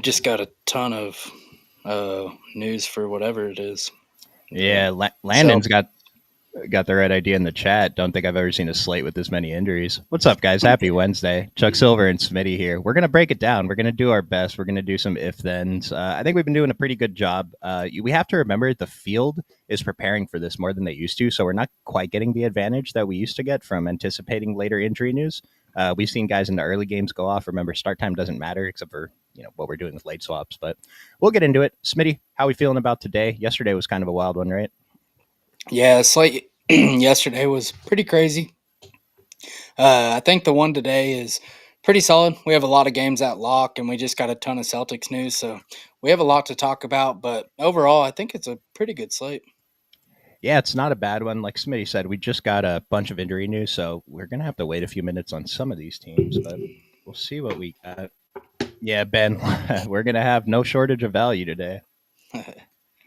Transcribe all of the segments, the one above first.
just got a ton of news for whatever it is. Yeah, Landon's got the right idea in the chat. Don't think I've ever seen a slate with this many injuries. What's up, guys? Happy Wednesday. Chuck Silver and Smitty here. We're going to break it down. We're going to do our best. We're going to do some if-thens. I think we've been doing a pretty good job. We have to remember the field is preparing for this more than they used to, so we're not quite getting the advantage that we used to get from anticipating later injury news. We've seen guys in the early games go off. Remember, start time doesn't matter except for what we're doing with late swaps, but we'll get into it. Smitty, how are we feeling about today? Yesterday was kind of a wild one, right? Yeah, slate yesterday was pretty crazy. I think the one today is pretty solid. We have a lot of games at lock, and we just got a ton of Celtics news, so we have a lot to talk about. But overall, I think it's a pretty good slate. Yeah, it's not a bad one. Like Smitty said, we just got a bunch of injury news, so we're going to have to wait a few minutes on some of these teams, but we'll see what we got. Yeah, Ben, we're going to have no shortage of value today.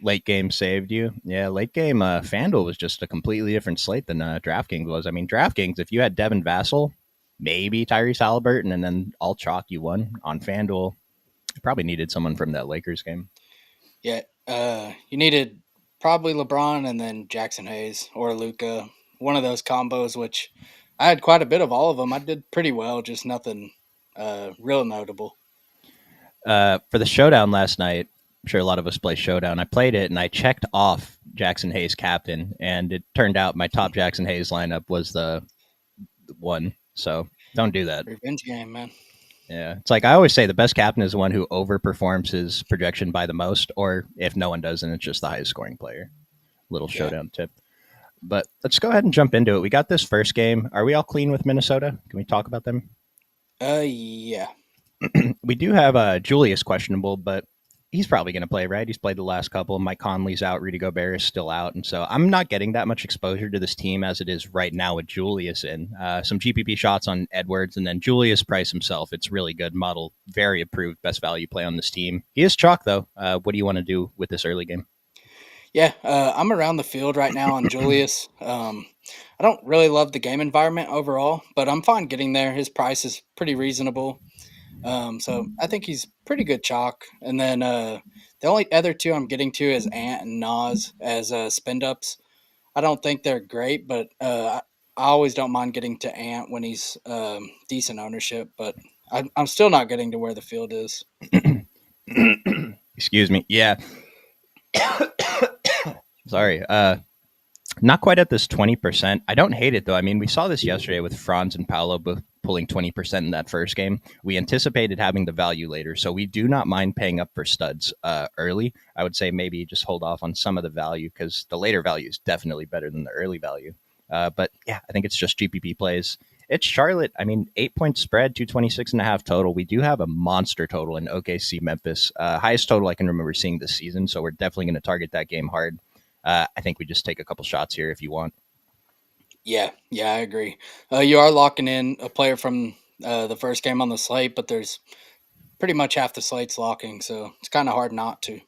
Late game saved you. Yeah, late game FanDuel was just a completely different slate than DraftKings was. I mean, DraftKings, if you had Devin Vassell, maybe Tyrese Halliburton, and then all chalk, you won. On FanDuel, you probably needed someone from that Lakers game. Yeah, you needed probably LeBron and then Jackson Hayes or Luca, one of those combos, which I had quite a bit of all of them. I did pretty well, just nothing real notable. For the showdown last night, I'm sure a lot of us play showdown. I played it and I checked off Jackson Hayes captain, and it turned out my top Jackson Hayes lineup was the one. So don't do that. Revenge game, man. Yeah, it's like I always say, the best captain is the one who overperforms his projection by the most, or if no one does, then it's just the highest scoring player. Little showdown tip. But let's go ahead and jump into it. We got this first game. Are we all clean with Minnesota? Can we talk about them? Yeah. We do have Julius questionable, but he's probably going to play, right? He's played the last couple. Mike Conley's out. Rudy Gobert is still out. And so I'm not getting that much exposure to this team as it is right now with Julius in. Some GPP shots on Edwards, and then Julius Price himself. It's really good model. Very approved best value play on this team. He is chalk, though. What do you want to do with this early game? Yeah, I'm around the field right now on Julius. I don't really love the game environment overall, but I'm fine getting there. His price is pretty reasonable. So I think he's pretty good chalk. And then the only other two I'm getting to is Ant and Nas as spend ups. I don't think they're great, but I always don't mind getting to Ant when he's decent ownership. But I'm still not getting to where the field is. Excuse me. Yeah. Sorry. Not quite at this 20%. I don't hate it, though. I mean, we saw this yesterday with Franz and Paolo both pulling 20% in that first game. We anticipated having the value later, so we do not mind paying up for studs early. I would say maybe just hold off on some of the value because the later value is definitely better than the early value. But yeah, I think it's just GPP plays. It's Charlotte. I mean, 8-point spread, 226.5 total. We do have a monster total in OKC Memphis. Highest total I can remember seeing this season, so we're definitely going to target that game hard. I think we just take a couple shots here if you want. Yeah, I agree. You are locking in a player from the first game on the slate, but there's pretty much half the slate's locking, so it's kind of hard not to.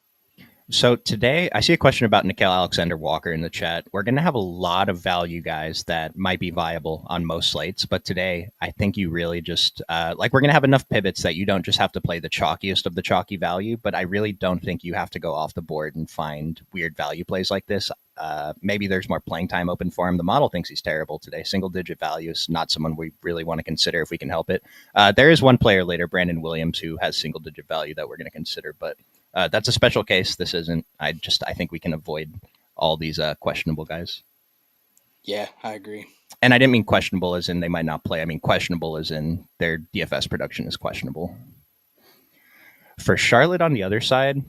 So today, I see a question about Nickeil Alexander-Walker in the chat. We're going to have a lot of value guys that might be viable on most slates, but today, I think you really just, we're going to have enough pivots that you don't just have to play the chalkiest of the chalky value, but I really don't think you have to go off the board and find weird value plays like this. Maybe there's more playing time open for him. The model thinks he's terrible today. Single-digit value is not someone we really want to consider if we can help it. There is one player later, Brandon Williams, who has single-digit value that we're going to consider, but that's a special case. This isn't. I think we can avoid all these questionable guys. Yeah, I agree. And I didn't mean questionable as in they might not play. I mean questionable as in their DFS production is questionable. For Charlotte on the other side,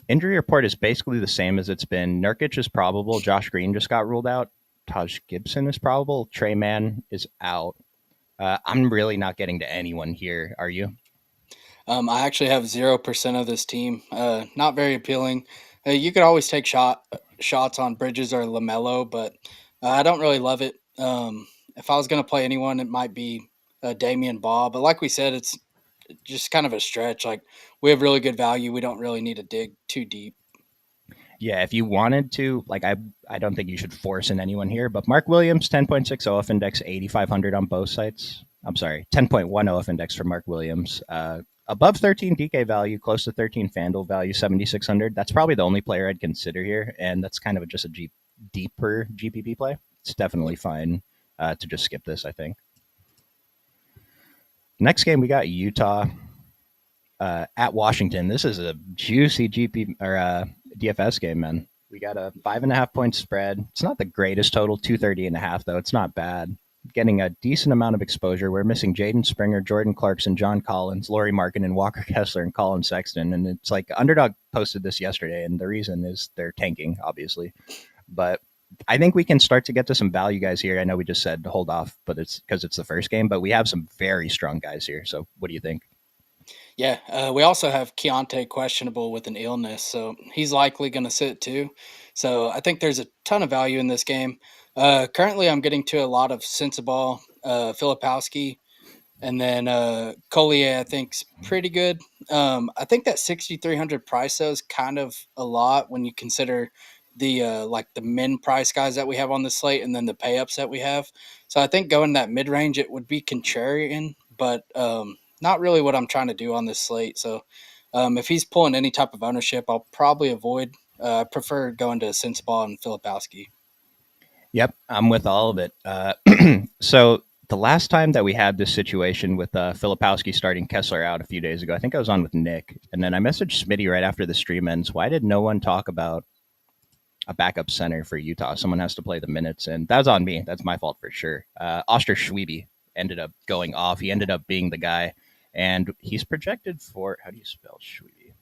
injury report is basically the same as it's been. Nurkic is probable. Josh Green just got ruled out. Taj Gibson is probable. Trey Mann is out. I'm really not getting to anyone here. Are you? I actually have 0% of this team. Not very appealing. You could always take shots on Bridges or LaMelo, but I don't really love it. If I was going to play anyone, it might be Damian Ball. But like we said, it's just kind of a stretch. Like, we have really good value. We don't really need to dig too deep. Yeah, if you wanted to, I don't think you should force in anyone here, but Mark Williams, 10.6 OF index, 8,500 on both sites. I'm sorry, 10.1 OF index for Mark Williams. Above 13 DK value, close to 13 FanDuel value, 7,600. That's probably the only player I'd consider here, and that's kind of just a deeper GPP play. It's definitely Yep. fine to just skip this, I think. Next game, we got Utah at Washington. This is a juicy GP or DFS game, man. We got a 5.5 point spread. It's not the greatest total, 230.5 though. It's not bad. Getting a decent amount of exposure. We're missing Jaden Springer, Jordan Clarkson, John Collins, Laurie Markin, and Walker Kessler and Colin Sexton. And it's like Underdog posted this yesterday, and the reason is they're tanking, obviously. But I think we can start to get to some value guys here. I know we just said to hold off, but it's because it's the first game. But we have some very strong guys here. So what do you think? Yeah, we also have Keontae questionable with an illness, so he's likely going to sit too. So I think there's a ton of value in this game. Currently, I'm getting to a lot of Sensible, Filipowski, and then Collier, I think's pretty good. I think that 6,300 price though is kind of a lot when you consider the like the min price guys that we have on the slate and then the pay ups that we have. So I think going that mid range it would be contrarian, but not really what I'm trying to do on this slate. So if he's pulling any type of ownership, I'll probably avoid. I prefer going to Sensabaugh and Filipowski. Yep, I'm with all of it. So the last time that we had this situation with Filipowski starting Kessler out a few days ago, I think I was on with Nick, and then I messaged Smitty right after the stream ends. Why did no one talk about a backup center for Utah? Someone has to play the minutes, and that's on me. That's my fault for sure. Oster Schwebe ended up going off. He ended up being the guy, and he's projected for how do you spell Schwebe?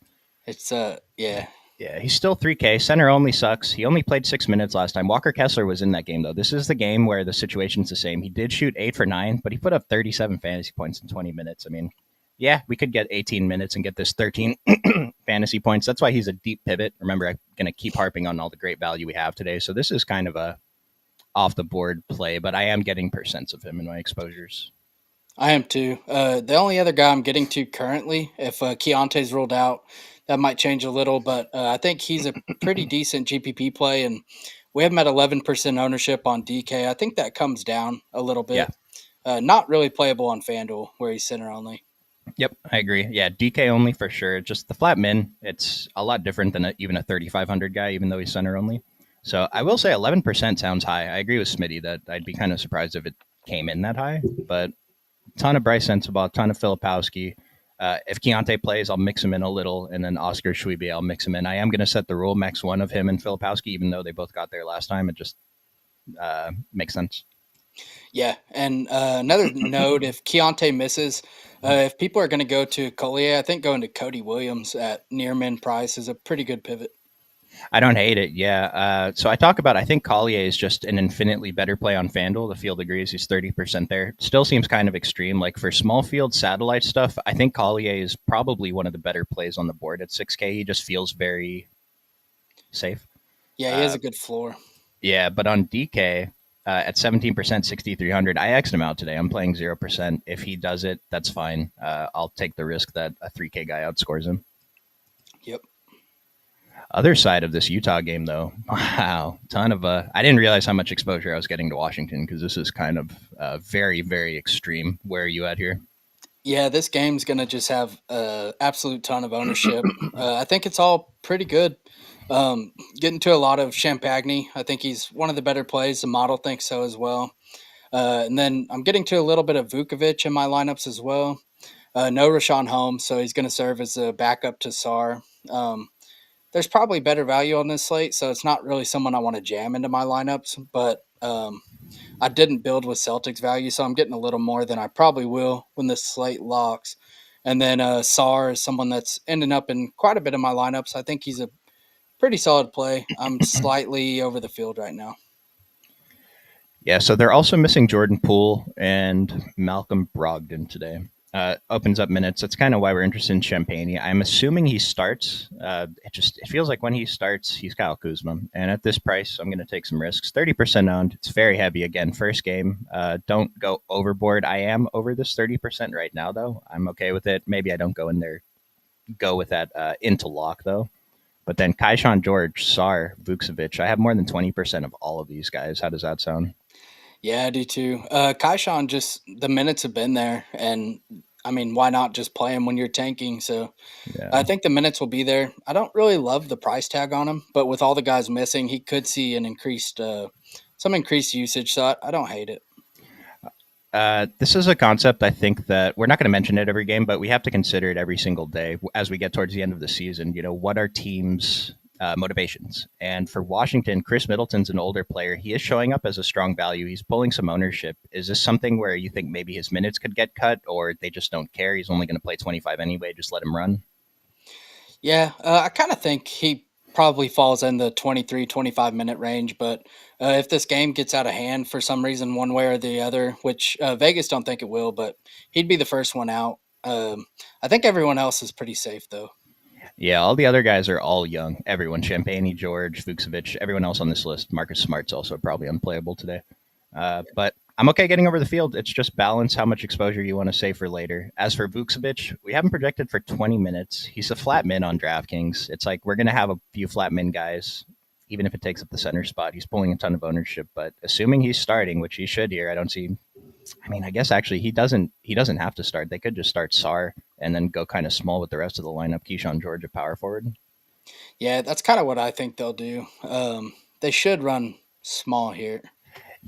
It's yeah. Yeah, he's still 3K. Center only sucks. He only played 6 minutes last time. Walker Kessler was in that game, though. This is the game where the situation's the same. He did shoot 8 for 9, but he put up 37 fantasy points in 20 minutes. I mean, yeah, we could get 18 minutes and get this 13 fantasy points. That's why he's a deep pivot. Remember, I'm going to keep harping on all the great value we have today. So this is kind of a off the board play, but I am getting percents of him in my exposures. I am too. The only other guy I'm getting to currently, if Keontae's ruled out, that might change a little, but I think he's a pretty decent GPP play, and we have him at 11% ownership on DK. I think that comes down a little Yeah. bit. Not really playable on FanDuel where he's center only. Yep, I agree. Yeah, DK only for sure. Just the flat min, it's a lot different than even a 3,500 guy, even though he's center only. So I will say 11% sounds high. I agree with Smitty that I'd be kind of surprised if it came in that high, but ton of Bryce Sensabaugh, ton of Filipowski. If Keontae plays, I'll mix him in a little, and then Oscar Schwebe, I'll mix him in. I am going to set the rule max one of him and Filipowski, even though they both got there last time. It just makes sense. Yeah, and another note: if Keontae misses, if people are going to go to Collier, I think going to Cody Williams at near min price is a pretty good pivot. I don't hate it. Yeah. So I talk about, I think Collier is just an infinitely better play on FanDuel. The field agrees he's 30% there. Still seems kind of extreme. Like for small field satellite stuff, I think Collier is probably one of the better plays on the board at 6K. He just feels very safe. Yeah, he has Uh, a good floor. yeah. But on DK, at 17%, 6,300. I X'd him out today. I'm playing 0%. If he does it, that's fine. I'll take the risk that a 3K guy outscores him. Yep. Other side of this Utah game, though, wow, ton of I didn't realize how much exposure I was getting to Washington because this is kind of very, very extreme. Where are you at here? Yeah, this game's gonna just have a absolute ton of ownership. I think it's all pretty good. Getting to a lot of Champagne. I think he's one of the better plays. The model thinks so as well. And then I'm getting to a little bit of Vukovic in my lineups as well. No Rashawn Holmes, so he's going to serve as a backup to Sar. There's probably better value on this slate, so it's not really someone I want to jam into my lineups. But I didn't build with Celtics value, so I'm getting a little more than I probably will when this slate locks. And then Sar is someone that's ending up in quite a bit of my lineups. I think he's a pretty solid play. I'm slightly over the field right now. Yeah, so they're also missing Jordan Poole and Malcolm Brogdon today. Opens up minutes. That's kind of why we're interested in Champagne. I'm assuming he starts. It feels like when he starts, he's Kyle Kuzma, and at this price, I'm going to take some risks. 30% owned. It's very heavy again. First game. Don't go overboard. I am over this 30% right now, though. I'm okay with it. Maybe I don't go in there. Go with that into lock though. But then Kaishan George, Sar, Vukcevic. I have more than 20% of all of these guys. How does that sound? Yeah, I do too. Kaishan, just the minutes have been there, and I mean, why not just play him when you're tanking? So I Yeah. think the minutes will be there. I don't really love the price tag on him, but with all the guys missing, he could see an some increased usage. So I don't hate it. This is a concept I think that we're not going to mention it every game, but we have to consider it every single day as we get towards the end of the season. You know, what are teams' motivations? And for Washington, Chris Middleton's an older player. He is showing up as a strong value. He's pulling some ownership. Is this something where you think maybe his minutes could get cut, or they just don't care? He's only going to play 25 anyway. Just let him run. Yeah, I kind of think he probably falls in the 23-25 minute range. But if this game gets out of hand for some reason, one way or the other, which Vegas don't think it will, but he'd be the first one out. I think everyone else is pretty safe though. Yeah, all the other guys are all young. Everyone, Champagne, George, Vucevic, everyone else on this list. Marcus Smart's also probably unplayable today. But I'm okay getting over the field. It's just balance how much exposure you want to save for later. As for Vucevic, we have him projected for 20 minutes. He's a flat min on DraftKings. It's like we're going to have a few flat min guys, even if it takes up the center spot. He's pulling a ton of ownership, but assuming he's starting, which he should here, I don't see. I mean, I guess actually he doesn't. He doesn't have to start. They could just start Sar and then go kind of small with the rest of the lineup. Keyshawn George, a power forward. Yeah, that's kind of what I think they'll do. They should run small here.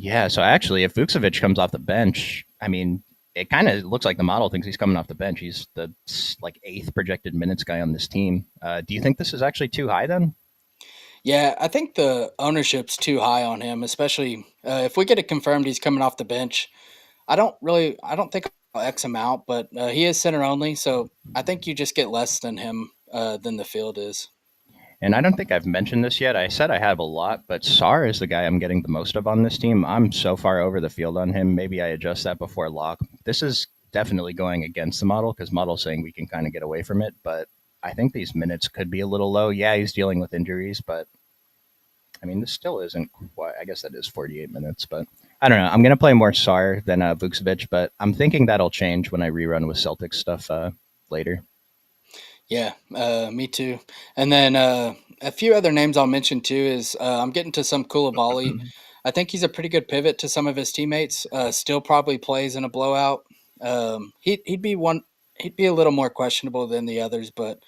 Yeah, so actually, if Vucevic comes off the bench, I mean, it kind of looks like the model thinks he's coming off the bench. He's the like eighth projected minutes guy on this team. Do you think this is actually too high then? Yeah, I think the ownership's too high on him, especially if we get it confirmed he's coming off the bench. I don't think I'll X him out, but he is center only, so I think you just get less than him than the field is. And I don't think I've mentioned this yet. I said I have a lot, but Sar is the guy I'm getting the most of on this team. I'm so far over the field on him. Maybe I adjust that before lock. This is definitely going against the model because model's saying we can kind of get away from it, but I think these minutes could be a little low. Yeah, he's dealing with injuries, but I mean, this still isn't quite. I guess that is 48 minutes, but I don't know. I'm gonna play more Sar than Vucevic, but I'm thinking that'll change when I rerun with Celtics stuff later. Yeah, me too. And then a few other names I'll mention too is I'm getting to some Koulibaly. I think he's a pretty good pivot to some of his teammates. Still probably plays in a blowout. He'd be one. He'd be a little more questionable than the others, but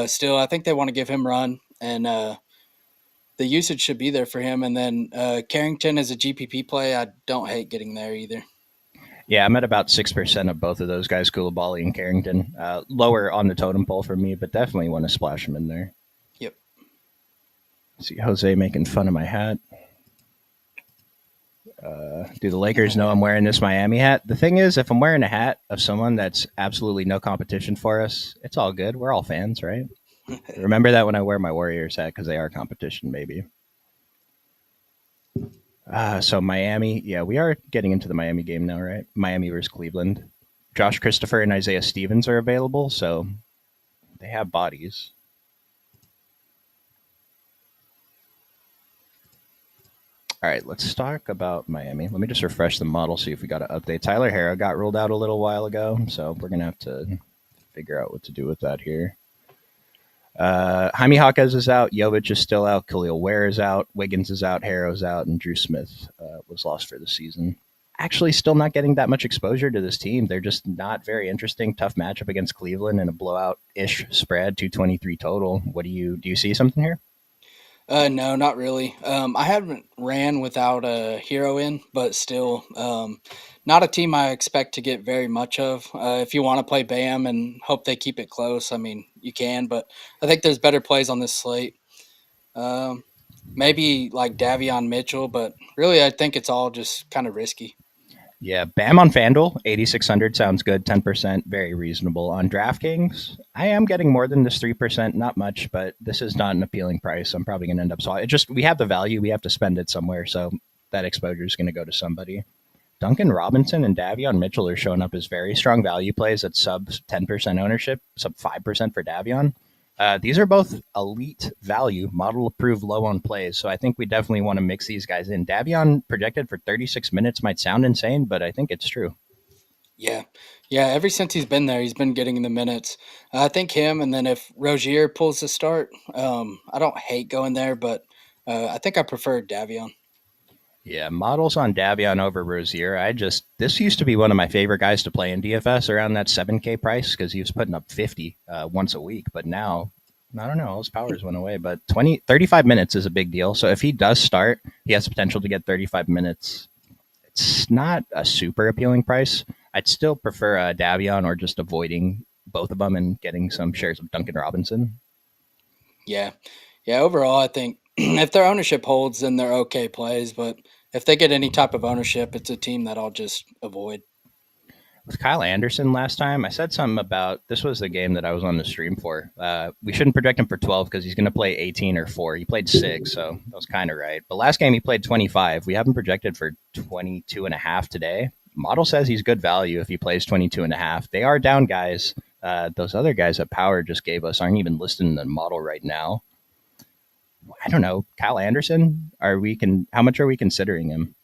still, I think they want to give him run, and the usage should be there for him. And then Carrington as a GPP play, I don't hate getting there either. Yeah, I'm at about 6% of both of those guys, Koulibaly and Carrington. Lower on the totem pole for me, but definitely want to splash them in there. Yep. See Jose making fun of my hat. Do the Lakers know I'm wearing this Miami hat? The thing is, if I'm wearing a hat of someone that's absolutely no competition for us, it's all good. We're all fans, right? Remember that when I wear my Warriors hat because they are competition, maybe. So Miami, yeah, we are getting into the Miami game now, right? Miami versus Cleveland. Josh Christopher and Isaiah Stevens are available, so they have bodies. All right, let's talk about Miami. Let me just refresh the model, see if we got an update. Tyler Hero got ruled out a little while ago, so we're gonna have to figure out what to do with that here. Jaime Jaquez is out. Jovic is still out. Khalil Ware is out. Wiggins is out. Harrow's out. And Drew Smith was lost for the season. Actually, still not getting that much exposure to this team. They're just not very interesting. Tough matchup against Cleveland and a blowout-ish spread, 223 total. What do you see something here? No, not really. I haven't ran without a hero in, but still, not a team I expect to get very much of. If you want to play Bam and hope they keep it close, I mean, you can, but I think there's better plays on this slate. Um, Maybe like Davion Mitchell, but really, I think it's all just kind of risky. Yeah, Bam on FanDuel, 8,600 sounds good, 10%, very reasonable. On DraftKings, I am getting more than this 3%, not much, but this is not an appealing price. I'm probably going to end up, so it just, we have the value, we have to spend it somewhere, so that exposure is going to go to somebody. Duncan Robinson and Davion Mitchell are showing up as very strong value plays at sub 10% ownership, sub 5% for Davion. These are both elite value, model approved low on plays. So I think we definitely want to mix these guys in. Davion projected for 36 minutes might sound insane, but I think it's true. Yeah, yeah. Ever since he's been there, he's been getting the minutes. I think him, and then if Rozier pulls the start, I don't hate going there, but I think I prefer Davion. Yeah, models on Davion over Rozier. This used to be one of my favorite guys to play in DFS around that 7K price because he was putting up 50 once a week. But now, I don't know, all his powers went away. But 35 minutes is a big deal. So if he does start, he has the potential to get 35 minutes. It's not a super appealing price. I'd still prefer Davion or just avoiding both of them and getting some shares of Duncan Robinson. Yeah. Yeah. Overall, I think if their ownership holds, then they're okay plays. But if they get any type of ownership, it's a team that I'll just avoid. With Kyle Anderson last time, I said something about this was the game that I was on the stream for. We shouldn't project him for 12 because he's going to play 18 or 4. He played 6, so that was kind of right. But last game he played 25. We haven't projected for 22 and a half today. Model says he's good value if he plays 22 and a half. They are down guys. Those other guys that Power just gave us aren't even listed in the model right now. I don't know. Kyle Anderson, how much are we considering him?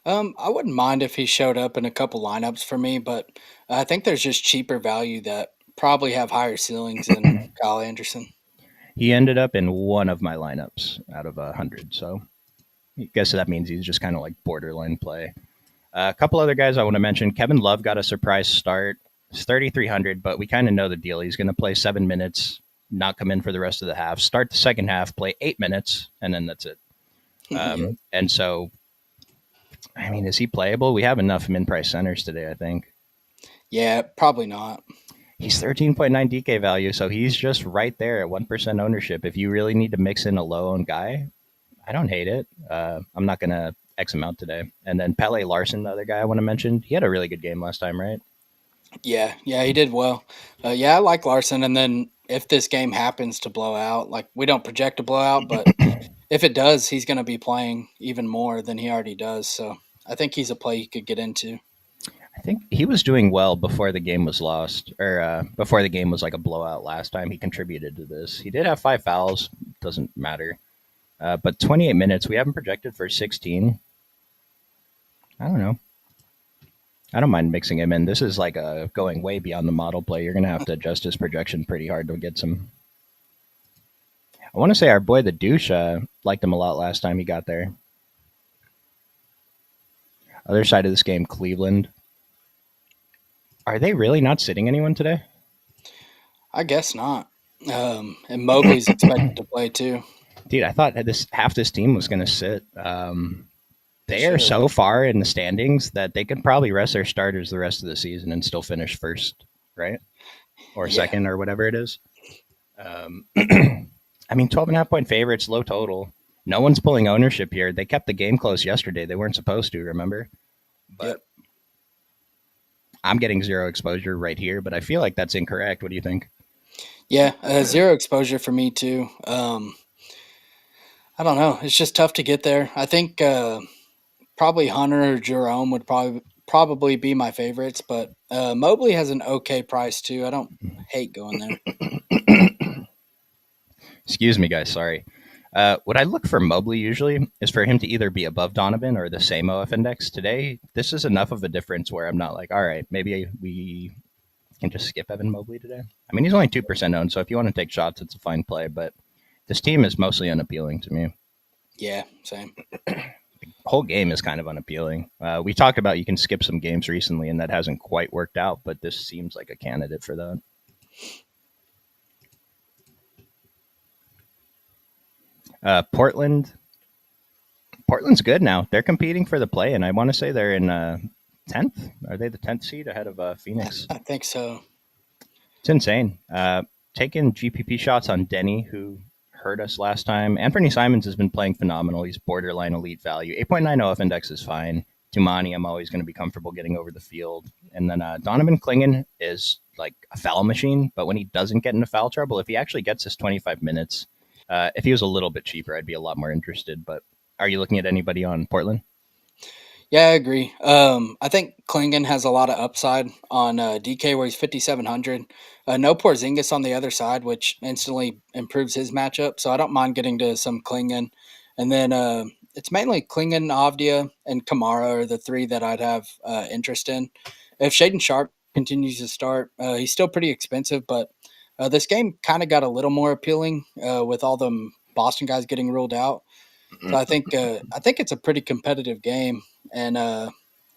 I wouldn't mind if he showed up in a couple lineups for me, but I think there's just cheaper value that probably have higher ceilings than Kyle Anderson. He ended up in one of my lineups out of 100, so I guess that means he's just kind of like borderline play. A couple other guys I want to mention. Kevin Love got a surprise start. It's 3,300, but we kind of know the deal. He's going to play 7 minutes, not come in for the rest of the half, start the second half, play 8 minutes, and then that's it. Yeah. And so, I mean, is he playable? We have enough min price centers today, I think. Yeah, probably not. He's 13.9 DK value, so he's just right there at 1% ownership. If you really need to mix in a low owned guy, I don't hate it. I'm not going to X him out today. And then Pele Larson, the other guy I want to mention, he had a really good game last time, right? Yeah, yeah, he did well. Yeah, I like Larson. And then if this game happens to blow out, like we don't project a blowout, but if it does, he's going to be playing even more than he already does. So I think he's a play you could get into. I think he was doing well before the game was lost, or before the game was like a blowout last time. He contributed to this. He did have 5 fouls. Doesn't matter. But 28 minutes. We haven't projected for 16. I don't know. I don't mind mixing him in. This is like going way beyond the model play. You're going to have to adjust his projection pretty hard to get some. I want to say our boy the douche liked him a lot last time he got there. Other side of this game, Cleveland. Are they really not sitting anyone today? I guess not. And Mobley's expected to play too. Dude, I thought this half this team was going to sit. They They are should. so far in the standings that they could probably rest their starters the rest of the season and still finish first, right? Or Yeah. second, or whatever it is. Um, I mean, 12 and a half point favorites, low total. No one's pulling ownership here. They kept the game close yesterday. They weren't supposed to, remember? But Yep. I'm getting zero exposure right here, but I feel like that's incorrect. What do you think? Yeah. Zero exposure for me too. I don't know. It's just tough to get there. I think probably Hunter or Jerome would probably be my favorites, but Mobley has an okay price too. I don't hate going there. Excuse me, guys. Sorry. What I look for Mobley usually is for him to either be above Donovan or the same OF index. Today, this is enough of a difference where I'm not like, all right, maybe we can just skip Evan Mobley today. I mean, he's only 2% owned, so if you want to take shots, it's a fine play. But this team is mostly unappealing to me. Yeah, same. Whole game is kind of unappealing. We talked about you can skip some games recently, and that hasn't quite worked out. But this seems like a candidate for that. Portland. Portland's good now. They're competing for the play, and I want to say they're in 10th. Are they the 10th seed ahead of Phoenix? I think so. It's insane. Taking GPP shots on Denny, who hurt us last time. Anthony Simons has been playing phenomenal. He's borderline elite value. 8.9 OF index is fine. Tumani, I'm always going to be comfortable getting over the field. And then Donovan Clingan is like a foul machine, but when he doesn't get into foul trouble, if he actually gets his 25 minutes, if he was a little bit cheaper, I'd be a lot more interested. But are you looking at anybody on Portland? Yeah, I agree. I think Klingon has a lot of upside on DK where he's 5,700. No Porzingis on the other side, which instantly improves his matchup. So I don't mind getting to some Klingon. And then it's mainly Klingon, Avdia, and Kamara are the three that I'd have interest in. If Shaden Sharp continues to start, he's still pretty expensive, but this game kind of got a little more appealing with all the Boston guys getting ruled out. So I think it's a pretty competitive game, and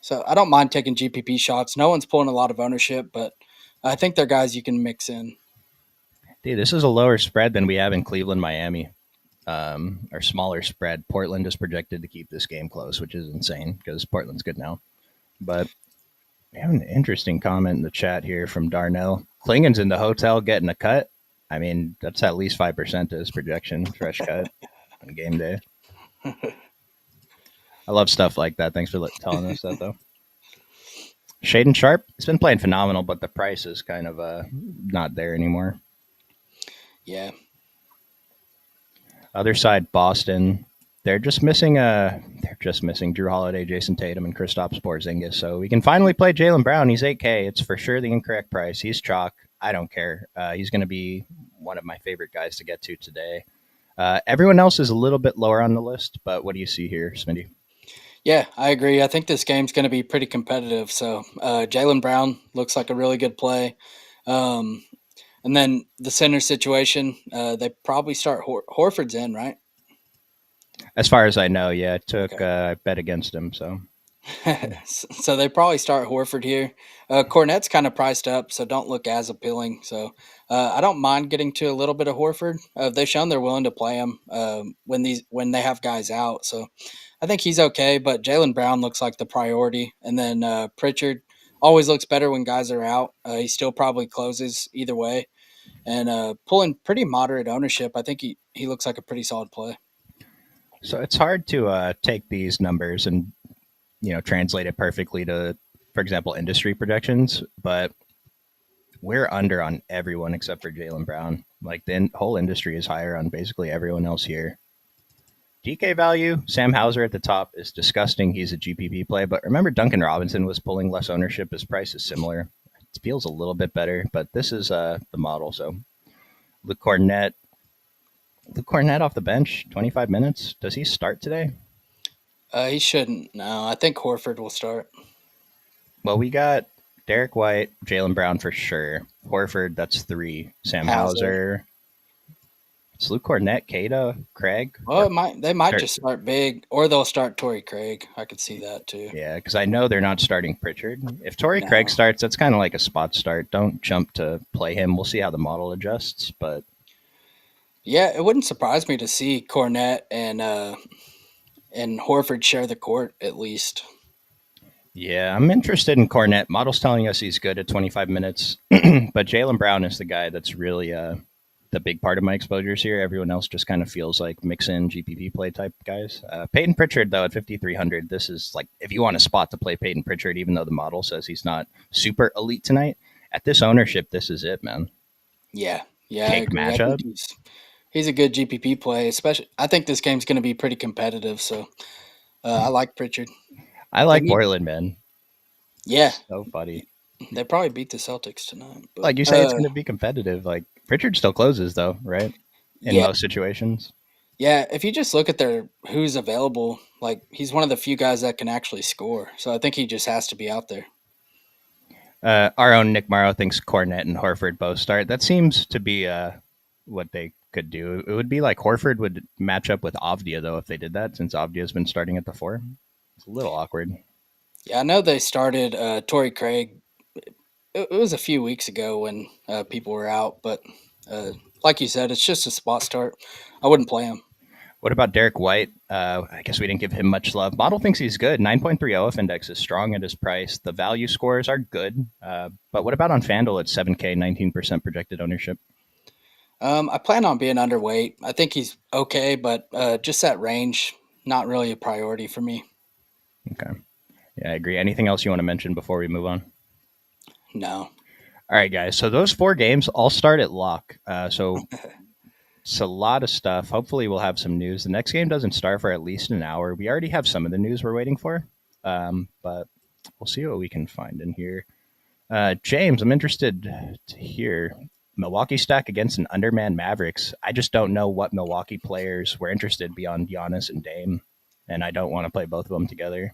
so I don't mind taking GPP shots. No one's pulling a lot of ownership, but I think they're guys you can mix in. Dude, this is a lower spread than we have in Cleveland, Miami. Or smaller spread. Portland is projected to keep this game close, which is insane because Portland's good now. But we have an interesting comment in the chat here from Darnell. Klingon's in the hotel getting a cut. I mean, that's at least 5% to his projection, fresh cut on game day. I love stuff like that. Thanks for telling us that, though. Shaden Sharp, it's been playing phenomenal, but the price is kind of not there anymore. Yeah. Other side, Boston. They're just missing Drew Holiday, Jason Tatum, and Kristaps Porzingis. So we can finally play Jaylen Brown. He's 8K. It's for sure the incorrect price. He's chalk. I don't care. He's going to be one of my favorite guys to get to today. Everyone else is a little bit lower on the list, but what do you see here, Smitty? Yeah, I agree. I think this game's going to be pretty competitive. So Jaylen Brown looks like a really good play. Um, and then the center situation, they probably start Horford's in, right? As far as I know, yeah, I took Okay. bet against him. So So they probably start Horford here. Cornette's kind of priced up, so don't look as appealing. So I don't mind getting to a little bit of Horford. They've shown they're willing to play him when they have guys out. So I think he's okay. But Jaylen Brown looks like the priority, and then Pritchard always looks better when guys are out. He still probably closes either way, and pulling pretty moderate ownership. I think he looks like a pretty solid play. so it's hard to take these numbers and translate it perfectly to, for example, industry projections, but we're under on everyone except for Jaylen Brown. Like the whole industry is higher on basically everyone else here. DK value, Sam Hauser at the top is disgusting. He's a GPP play, but remember Duncan Robinson was pulling less ownership. His price is similar. It feels a little bit better, but this is the model. So Luke Cornett, off the bench, 25 minutes. Does he start today? He shouldn't. No, I think Horford will start. Well, we got Derek White, Jaylen Brown for sure. Horford, that's 3. Sam Hauser. Hauser. It's Luke Cornett, Kada, Craig, Well, or they might Kurt. just start big, or they'll start Torrey Craig. I could see that too. Yeah, because I know they're not starting Pritchard. If Torrey Craig No, starts, that's kind of like a spot start. Don't jump to play him. We'll see how the model adjusts. But yeah, it wouldn't surprise me to see Cornette and Horford share the court at least. yeah, I'm interested in Cornett. Model's telling us he's good at 25 minutes, but Jaylen Brown is the guy that's really the big part of my exposures here. Everyone else just kind of feels like mix in GPP play type guys. Peyton Pritchard, though, at 5,300, this is like if you want a spot to play Peyton Pritchard, even though the model says he's not super elite tonight, at this ownership, this is it, man. Yeah, yeah, I Cake agree. I think matchup. he's a good GPP play. Especially, I think this game's going to be pretty competitive. So I like Pritchard. I They like need, Portland, man. yeah, So funny. they probably beat the Celtics tonight. But Like you say, it's going to be competitive. Like Pritchard still closes, though, right? In yeah, most situations. yeah. If you just look at their who's available, like he's one of the few guys that can actually score. So I think he just has to be out there. Our own Nick Morrow thinks Cornett and Horford both start. That seems to be what they could do. It would be like Horford would match up with Avdia, though, if they did that, since Avdia's been starting at the 4. It's a little awkward. Yeah, I know they started Torrey Craig. It was a few weeks ago when people were out, but uh, like you said, it's just a spot start. I wouldn't play him. What about Derek White? I guess we didn't give him much love. Model thinks he's good. 9.3 OF index is strong at his price. The value scores are good. But what about on FanDuel at 7K, 19% projected ownership? I plan on being underweight. I think he's okay, but just that range, not really a priority for me. Okay. Yeah, I agree. Anything else you want to mention before we move on? No. All right, guys. So those 4 games all start at lock. So it's a lot of stuff. Hopefully, we'll have some news. The next game doesn't start for at least an hour. We already have some of the news we're waiting for, but we'll see what we can find in here. James, I'm interested to hear Milwaukee stack against an underman Mavericks. I just don't know what Milwaukee players were interested beyond Giannis and Dame, and I don't want to play both of them together.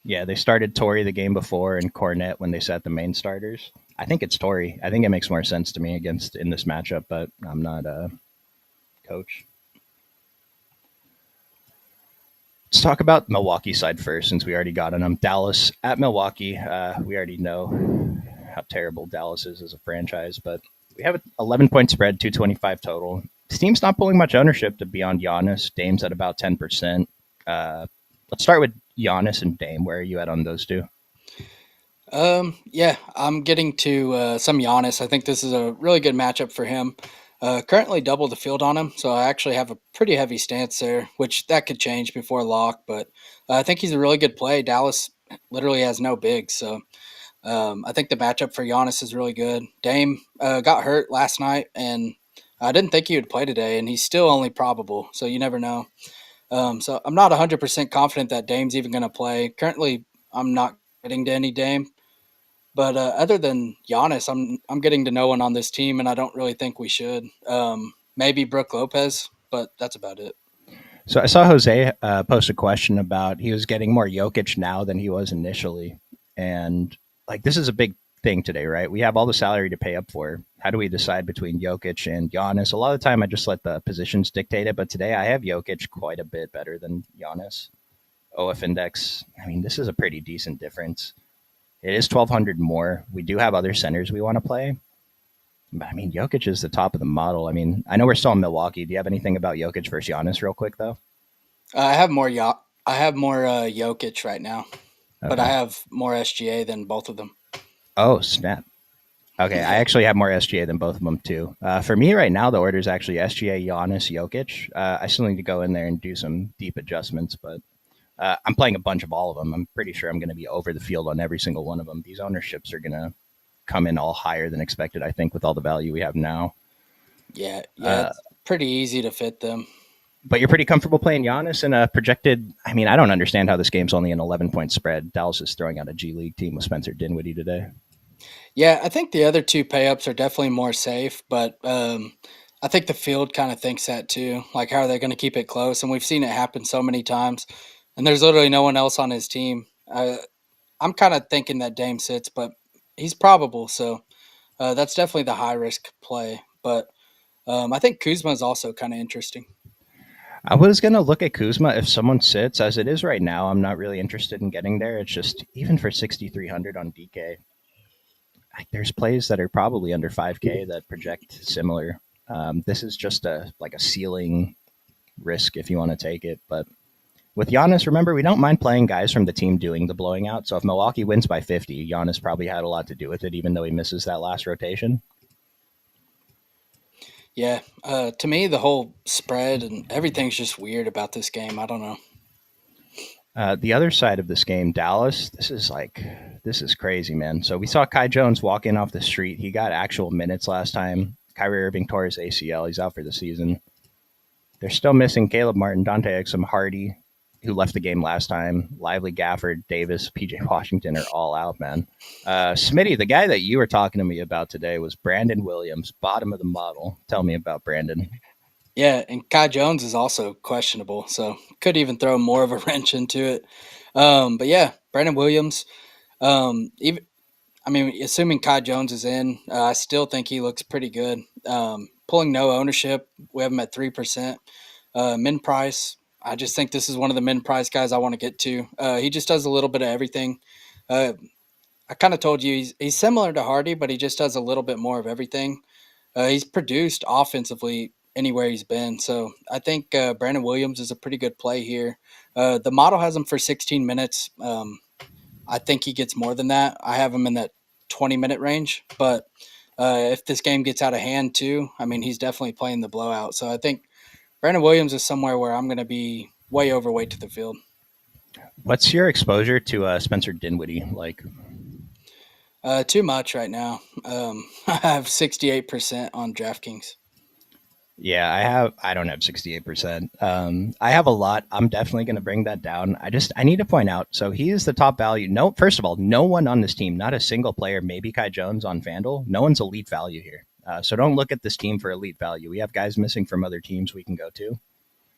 Yeah, they started Torrey the game before and Cornette when they sat the main starters. I think it's Torrey. I think it makes more sense to me against in this matchup, but I'm not going coach. Let's talk about Milwaukee side first, since we already got on them. Dallas at Milwaukee. We already know how terrible Dallas is as a franchise, but we have an 11-point spread, 225 total. This team's not pulling much ownership to beyond Giannis. Dame's at about 10%. Let's start with Giannis and Dame. Where are you at on those two? Yeah, I'm getting to some Giannis. I think this is a really good matchup for him. Currently double the field on him, so I actually have a pretty heavy stance there, which that could change before lock. But I think he's a really good play. Dallas literally has no bigs, so I think the matchup for Giannis is really good. Dame got hurt last night, and I didn't think he would play today, and he's still only probable, so you never know. So I'm not 100% confident that Dame's even going to play. Currently, I'm not getting to any Dame. But other than Giannis, I'm getting to no one on this team, and I don't really think we should. Maybe Brooke Lopez, but that's about it. So I saw Jose post a question about he was getting more Jokic now than he was initially, and like this is a big thing today, right? We have all the salary to pay up for. How do we decide between Jokic and Giannis? A lot of the time, I just let the positions dictate it, but today I have Jokic quite a bit better than Giannis. OF index. I mean, this is a pretty decent difference. It is 1,200 more. We do have other centers we want to play, but I mean, Jokic is the top of the model. I mean, I know we're still in Milwaukee. Do you have anything about Jokic versus Giannis, real quick, though? I have more Jokic right now, but I Okay. have more SGA than both of them. Oh, snap. Okay, I Yeah, actually have more SGA than both of them too. For me right now, the order is actually SGA, Giannis, Jokic. I still need to go in there and do some deep adjustments, but I'm playing a bunch of all of them. I'm pretty sure I'm going to be over the field on every single one of them. These ownerships are going to come in all higher than expected, I think, with all the value we have now. yeah. Uh, It's pretty easy to fit them. but you're pretty comfortable playing Giannis in a projected. I mean, I don't understand how this game's only an 11-point spread. Dallas is throwing out a G League team with Spencer Dinwiddie today. Yeah, I think the other two pay ups are definitely more safe, but I think the field kind of thinks that too. Like, how are they going to keep it close? And we've seen it happen so many times. And there's literally no one else on his team. I'm kind of thinking that Dame sits, but he's probable, so that's definitely the high risk play. But I think Kuzma is also kind of interesting. I was gonna look at Kuzma if someone sits as it is right now. I'm not really interested in getting there. It's just even for 6,300 on DK, there's plays that are probably under 5K that project similar. This is just a like a ceiling risk if you want to take it. But with Giannis, remember we don't mind playing guys from the team doing the blowing out. So if Milwaukee wins by 50, Giannis probably had a lot to do with it, even though he misses that last rotation. Yeah, to me, the whole spread and everything's just weird about this game. I don't know. The other side of this game, Dallas, this is crazy, man. So we saw Kai Jones walk in off the street. He got actual minutes last time. Kyrie Irving tore his ACL. He's out for the season. They're still missing Caleb Martin, Dante Exum, Hardy, who left the game last time. Lively, Gafford, Davis, PJ Washington are all out, man. Smitty, the guy that you were talking to me about today was Brandon Williams, bottom of the model. Tell me about Brandon. Yeah, and Kai Jones is also questionable, so could even throw more of a wrench into it. But yeah, Brandon Williams. Even I mean, assuming Kai Jones is in, I still think he looks pretty good. Pulling no ownership, we have him at 3%. Min price, I just think this is one of the min price guys I want to get to. He just does a little bit of everything. Uh, I kind of told you he's similar to Hardy, but he just does a little bit more of everything. He's produced offensively anywhere he's been. So I think Brandon Williams is a pretty good play here. The model has him for 16 minutes. I think he gets more than that. I have him in that 20-minute range. But if this game gets out of hand too, I mean, he's definitely playing the blowout. So I think Brandon Williams is somewhere where I'm going to be way overweight to the field. What's your exposure to Spencer Dinwiddie like? Too much right now. I have 68% on DraftKings. Yeah, I don't have 68%. I have a lot. I'm definitely going to bring that down. I need to point out. So he is the top value. No, first of all, no one on this team, not a single player, maybe Kai Jones on FanDuel. No one's elite value here. So don't look at this team for elite value. We have guys missing from other teams we can go to.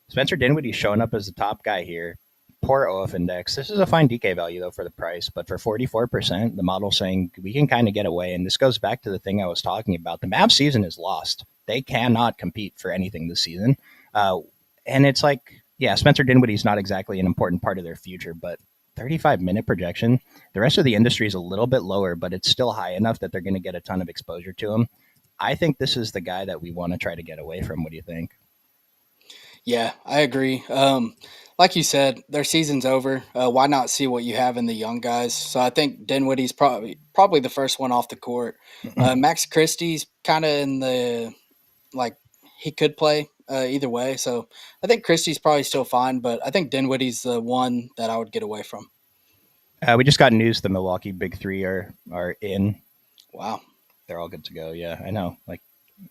Spencer Dinwiddie's showing up as the top guy here. Poor OF index. This is a fine DK value though for the price, but for 44%, the model's saying we can kind of get away. And this goes back to the thing I was talking about. The Mavs season is lost. they cannot compete for anything this season. Uh, and it's like, yeah, Spencer Dinwiddie's not exactly an important part of their future, but 35-minute projection. The rest of the industry is a little bit lower, but it's still high enough that they're going to get a ton of exposure to him. I think this is the guy that we want to try to get away from. What do you think? Yeah, I agree. Like you said, their season's over. Why not see what you have in the young guys? So I think Dinwiddie's probably the first one off the court. Max Christie's kind of in the like he could play either way. So I think Christie's probably still fine, but I think Dinwiddie's the one that I would get away from. We just got news the Milwaukee Big Three are in. Wow, They're all good to go. Yeah, I know. Like,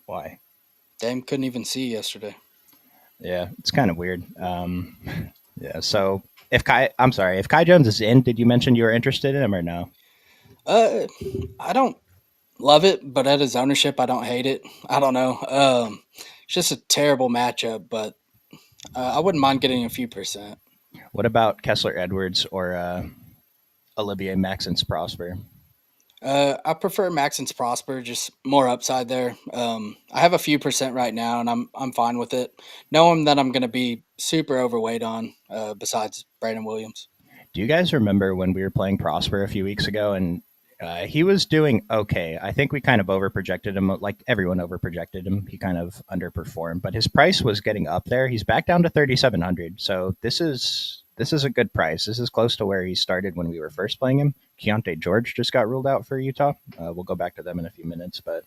why? Dame couldn't even see yesterday. Yeah, it's kind of weird. Yeah. So if Kai Jones is in, did you mention you were interested in him or no? Uh, I don't love it, but at his ownership, I don't hate it. I don't know. It's just a terrible matchup, but I wouldn't mind getting a few percent. What about Kessler Edwards or Olivier Maxence Prosper? I prefer Maxence Prosper, just more upside there. I have a few percent right now, and I'm fine with it. Knowing that I'm going to be super overweight on, besides Brandon Williams. Do you guys remember when we were playing Prosper a few weeks ago and he was doing okay? I think we kind of overprojected him, like everyone overprojected him. He kind of underperformed, but his price was getting up there. He's back down to 3,700. So this is a good price. This is close to where he started when we were first playing him. Keontae George just got ruled out for Utah. We'll go back to them in a few minutes, but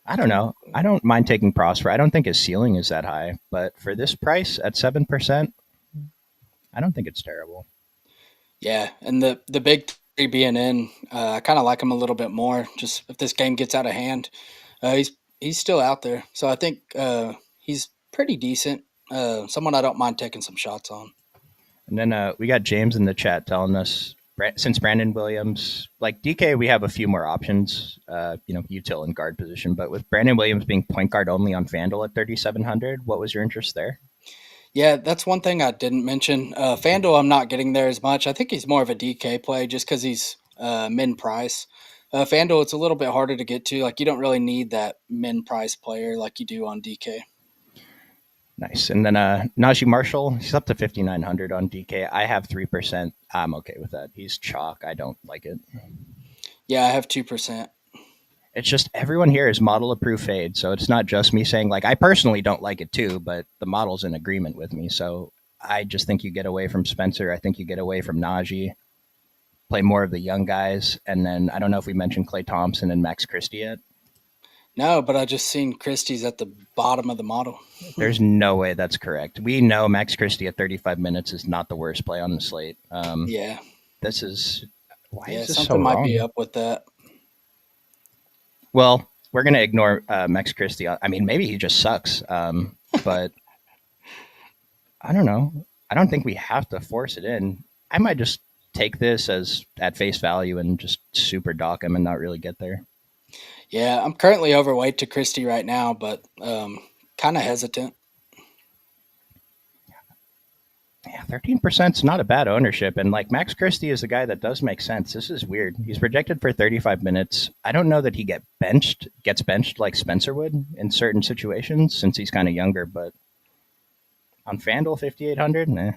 I don't know. I don't mind taking Prosper. I don't think his ceiling is that high, but for this price at 7%, I don't think it's terrible. Yeah, and the big three being in, I kind of like him a little bit more. Just if this game gets out of hand, he's still out there, so I think he's pretty decent. Someone I don't mind taking some shots on. And then we got James in the chat telling us since Brandon Williams, like DK, we have a few more options, util and guard position. But with Brandon Williams being point guard only on FanDuel at 3,700, what was your interest there? Yeah, that's one thing I didn't mention. FanDuel, I'm not getting there as much. I think he's more of a DK play just because he's min price. FanDuel, it's a little bit harder to get to. Like, you don't really need that min price player like you do on DK. Nice. And then Najee Marshall, he's up to 5,900 on DK. I have 3%. I'm okay with that. He's chalk. I don't like it. Yeah, I have 2%. It's just everyone here is model approved fade. So it's not just me saying, like, I personally don't like it too, but the model's in agreement with me. So I just think you get away from Spencer. I think you get away from Najee, play more of the young guys. And then I don't know if we mentioned Clay Thompson and Max Christie yet. No, but I just seen Christie's at the bottom of the model. There's no way that's correct. We know Max Christie at 35 minutes is not the worst play on the slate. Yeah, This is why yeah, is this so something might be wrong? up with that. Well, we're gonna ignore Max Christie. I mean, maybe he just sucks. But I don't know. I don't think we have to force it in. I might just take this as at face value and just super dock him and not really get there. Yeah, I'm currently overweight to Christie right now, but kind of hesitant. Yeah, 13% is not a bad ownership. And like Max Christie is a guy that does make sense. This is weird. He's projected for 35 minutes. I don't know that he gets benched like Spencer would in certain situations since he's kind of younger, but on FanDuel 5,800, nah.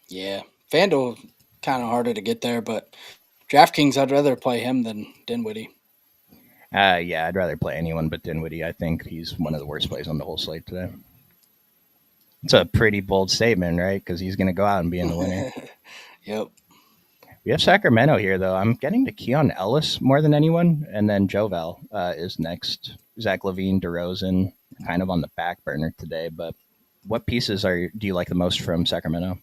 Yeah, FanDuel kind of harder to get there, but DraftKings, I'd rather play him than Dinwiddie. Yeah, I'd rather play anyone but Dinwiddie. I think he's one of the worst plays on the whole slate today. It's a pretty bold statement, right? Because he's going to go out and be in the winner. Yep. We have Sacramento here, though. I'm getting to Keon Ellis more than anyone, and then Joval is next. Zach LaVine, DeRozan, kind of on the back burner today. But what pieces do you like the most from Sacramento?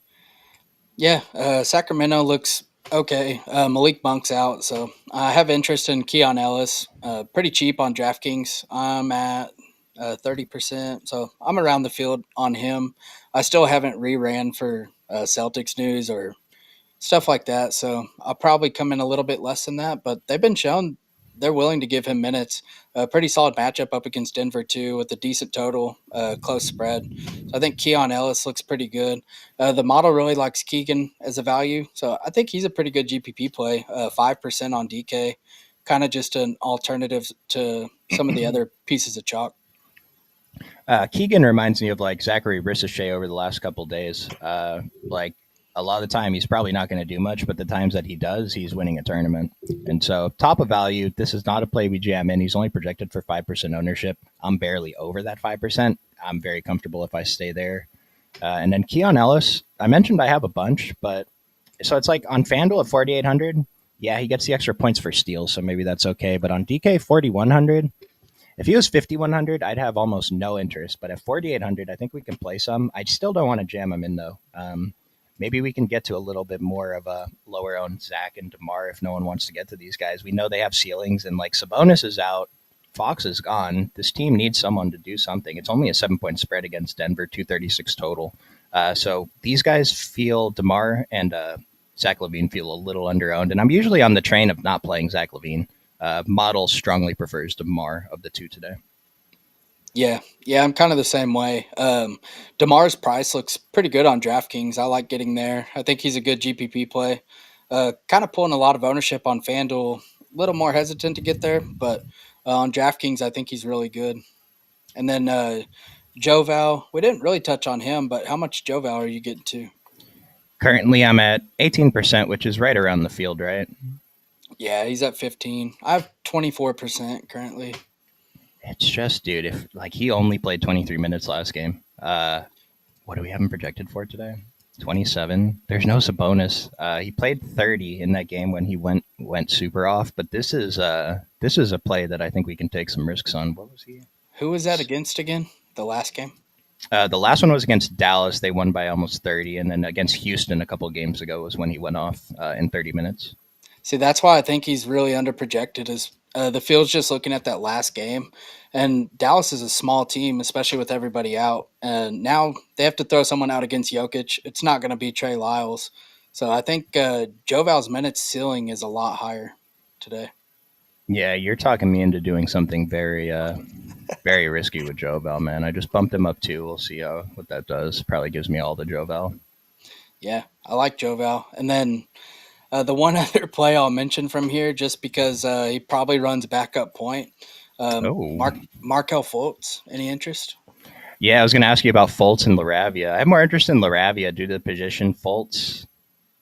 Yeah, Sacramento looks okay. Malik Monk's out, so I have interest in Keon Ellis. Pretty cheap on DraftKings. I'm at 30%, so I'm around the field on him. I still haven't reran for Celtics news or stuff like that. So I'll probably come in a little bit less than that, but they've been shown they're willing to give him minutes. A pretty solid matchup up against Denver too, with a decent total, close spread. So I think Keon Ellis looks pretty good. The model really likes Keegan as a value, so I think he's a pretty good GPP play. 5% on DK, kind of just an alternative to some of the other pieces of chalk. Keegan reminds me of like Zachary Ricochet over the last couple days. Like a lot of the time, he's probably not going to do much, but the times that he does, he's winning a tournament. And so, top of value, this is not a play we jam in. He's only projected for 5% ownership. I'm barely over that 5%. I'm very comfortable if I stay there. And then Keon Ellis, I mentioned I have a bunch, but so it's like on FanDuel at 4,800. Yeah, he gets the extra points for steals, so maybe that's okay. But on DK 4,100, if he was 5,100, I'd have almost no interest. But at 4,800, I think we can play some. I still don't want to jam him in, though. Maybe we can get to a little bit more of a lower owned Zach and DeMar if no one wants to get to these guys. We know they have ceilings, and like Sabonis is out, Fox is gone. This team needs someone to do something. It's only a 7 point spread against Denver, 236 total. So these guys feel DeMar and Zach LaVine feel a little underowned. And I'm usually on the train of not playing Zach LaVine. Model strongly prefers DeMar of the two today. Yeah, yeah, I'm kind of the same way. Demar's price looks pretty good on DraftKings. I like getting there. I think he's a good GPP play. Kind of pulling a lot of ownership on FanDuel. A little more hesitant to get there, but on DraftKings, I think he's really good. And then Joval, we didn't really touch on him, but how much Joval are you getting to? Currently, I'm at 18%, which is right around the field, right? Yeah, he's at 15. I have 24% currently. It's just, dude, if like he only played 23 minutes last game. What do we have him projected for today? 27. There's no Sabonis. He played 30 in that game when he went super off, but this is a play that I think we can take some risks on. What was he? Who was that against again? The last game? The last one was against Dallas. They won by almost 30, and then against Houston a couple of games ago was when he went off in 30 minutes. See, that's why I think he's really underprojected. Is the field's just looking at that last game, and Dallas is a small team, especially with everybody out. And now they have to throw someone out against Jokic. It's not going to be Trey Lyles, so I think Joval's minutes ceiling is a lot higher today. Yeah, you're talking me into doing something very risky with Jovel, man. I just bumped him up too. We'll see what that does. Probably gives me all the Jovel. Yeah, I like Joval, and then the one other play I'll mention from here, just because he probably runs backup point. Oh, Markel Fultz. Any interest? yeah. I was going to ask you about Fultz and Laravia. I have more interest in Laravia due to the position. Fultz,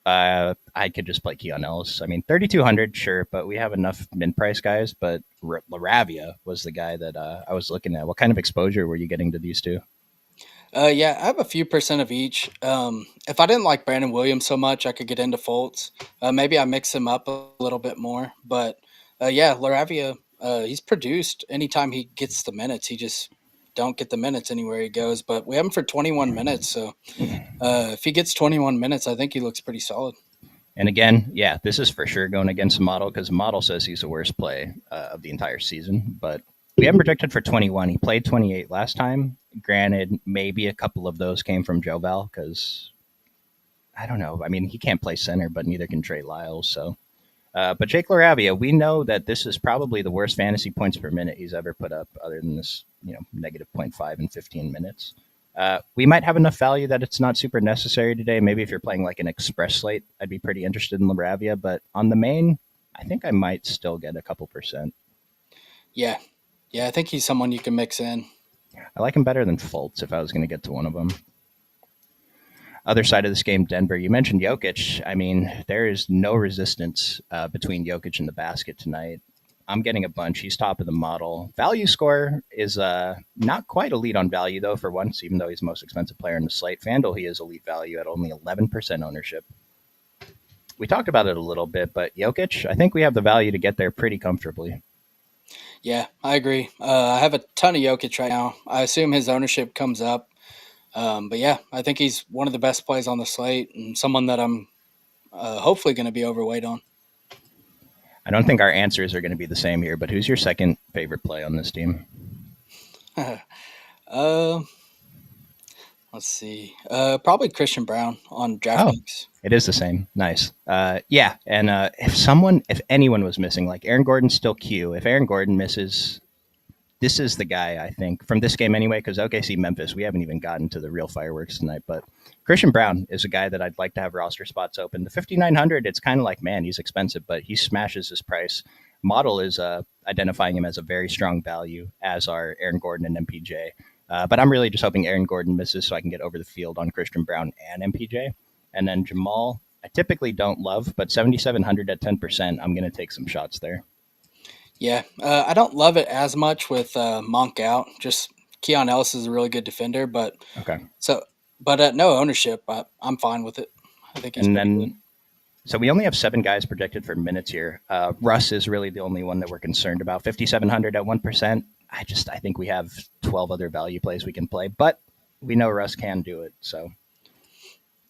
I could just play Keon Ellis. I mean, 3,200, sure, but we have enough min price guys. But Laravia was the guy that I was looking at. What kind of exposure were you getting to these two? Yeah, I have a few percent of each. If I didn't like Brandon Williams so much, I could get into Fultz. Maybe I mix him up a little bit more. But yeah, Laravia, he's produced anytime he gets the minutes. He just don't get the minutes anywhere he goes. But we have him for 21 minutes. So if he gets 21 minutes, I think he looks pretty solid. And again, yeah, this is for sure going against Model because Model says he's the worst play of the entire season. But we haven't projected for 21. He played 28 last time. Granted, maybe a couple of those came from Joval because I don't know. I mean, he can't play center, but neither can Trey Lyles. So, but Jake Laravia, we know that this is probably the worst fantasy points per minute he's ever put up, other than this, negative zero point 0.5 in 15 minutes. We might have enough value that it's not super necessary today. Maybe if you're playing like an express slate, I'd be pretty interested in Laravia. But on the main, I think I might still get a couple percent. Yeah. Yeah, I think he's someone you can mix in. I like him better than Fultz if I was going to get to one of them. Other side of this game, Denver. You mentioned Jokic. I mean, there is no resistance between Jokic and the basket tonight. I'm getting a bunch. He's top of the model. Value score is not quite elite on value, though, for once, even though he's the most expensive player in the slate. FanDuel, he is elite value at only 11% ownership. We talked about it a little bit, but Jokic, I think we have the value to get there pretty comfortably. Yeah, I agree. I have a ton of Jokic right now. I assume his ownership comes up. But yeah, I think he's one of the best plays on the slate and someone that I'm hopefully going to be overweight on. I don't think our answers are going to be the same here, but who's your second favorite play on this team? uh, let's see. Probably Christian Brown on Oh, DraftKings. it is the same. Nice. Yeah, and if anyone was missing, like Aaron Gordon's still Q. If Aaron Gordon misses, this is the guy I think from this game anyway. Because OKC Memphis, we haven't even gotten to the real fireworks tonight, but Christian Brown is a guy that I'd like to have roster spots open. The 5,900, it's kind of like, man, he's expensive, but he smashes his price. Model is identifying him as a very strong value, as are Aaron Gordon and MPJ. But I'm really just hoping Aaron Gordon misses so I can get over the field on Christian Brown and MPJ. And then Jamal, I typically don't love, but 7,700 at 10%, I'm going to take some shots there. Yeah, I don't love it as much with Monk out. Just Keon Ellis is a really good defender, but Okay. so but at no ownership, I'm fine with it. I think he's And pretty good. then, so we only have 7 guys projected for minutes here. Russ is really the only one that we're concerned about. 5,700 at 1%. I think we have 12 other value plays we can play, but we know Russ can do it. So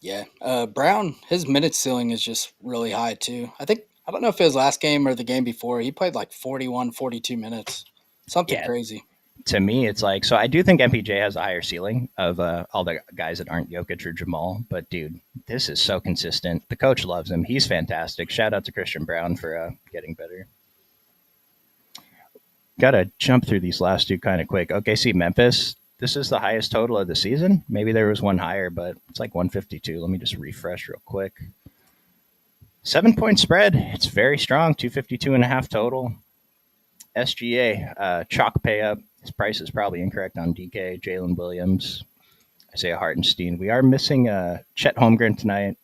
Yeah, Brown, his minute ceiling is just really high too. I don't know if it was last game or the game before. He played like 41, 42 minutes, something yeah, crazy. to me, it's like, so I do think MPJ has a higher ceiling of all the guys that aren't Jokic or Jamal. But dude, this is so consistent. The coach loves him. He's fantastic. Shout out to Christian Brown for getting better. Got to jump through these last two kind of quick. OKC Memphis. This is the highest total of the season. Maybe there was one higher, but it's like 152. Let me just refresh real quick. 7 point spread. It's very strong. 252.5 total. SGA, chalk pay up. His price is probably incorrect on DK. Jalen Williams, Isaiah Hartenstein. We are missing Chet Holmgren tonight.